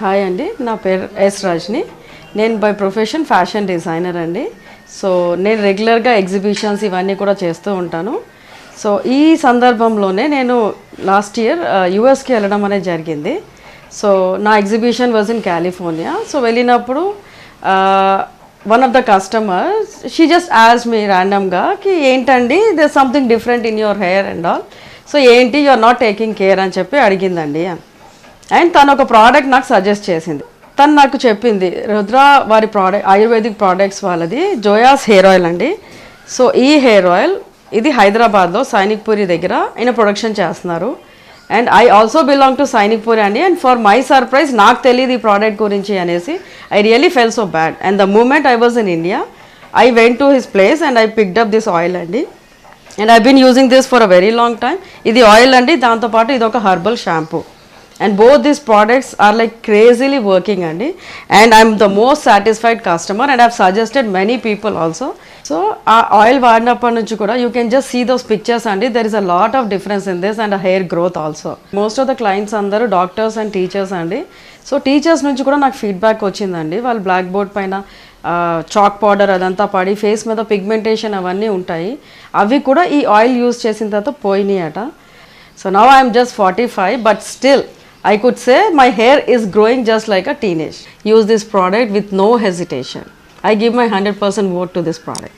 Hi అండి, నా పేరు ఎస్ రజని. నేను బై ప్రొఫెషన్ ఫ్యాషన్ డిజైనర్ అండి. సో నేను రెగ్యులర్గా ఎగ్జిబిషన్స్ ఇవన్నీ కూడా చేస్తూ ఉంటాను. సో ఈ సందర్భంలోనే నేను లాస్ట్ ఇయర్ యూఎస్కి వెళ్ళడం అనేది జరిగింది. సో నా exhibition was in California. So వెళ్ళినప్పుడు one of the customers she just యాజ్ మీ ర్యాండమ్గా కి ఏంటండి there something different in your hair and all. So ఏంటి you are not taking care అని చెప్పి అడిగిందండి. అండ్ తను ఒక ప్రోడక్ట్ నాకు సజెస్ట్ చేసింది. తను నాకు చెప్పింది రుద్ర వారి ప్రోడక్ట్ ఆయుర్వేదిక్ ప్రోడక్ట్స్ వాళ్ళది జోయాస్ హెయిర్ ఆయిల్ అండి. సో ఈ హెయిర్ ఆయిల్ ఇది హైదరాబాద్లో సైనిక్ పూరి దగ్గర ఈయన ప్రొడక్షన్ చేస్తున్నారు. And I also belong to Sainik Puri అండి. అండ్ ఫర్ మై సర్ప్రైజ్ నాకు తెలియదు ఈ ప్రోడక్ట్ గురించి అనేసి. I really fell so bad. And the moment I was in India I went to his place and I picked up this oil అండి. And I been using this for a very long time. ఇది oil అండి, దాంతోపాటు ఇది ఒక herbal shampoo. And both these products are like crazily working అండి. And I'm the most satisfied customer and I've suggested many people also. So ఆ oil వాడినప్పటి నుంచి కూడా you can just see those pictures అండి. There is a lot of difference in this and a hair growth also. Most of the clients అందరూ doctors and teachers అండి. So teachers నుంచి కూడా నాకు feedback వచ్చిందండి. వాళ్ళు బ్లాక్ బోర్డ్ పైన chalk powder అదంతా పడి ఫేస్ మీద పిగ్మెంటేషన్ అవన్నీ ఉంటాయి, అవి కూడా ఈ ఆయిల్ యూజ్ చేసిన తర్వాత పోయినాయి అట. So now I am just 45 but still I could say my hair is growing just like a teenage. Use this product with no hesitation. I give my 100% vote to this product.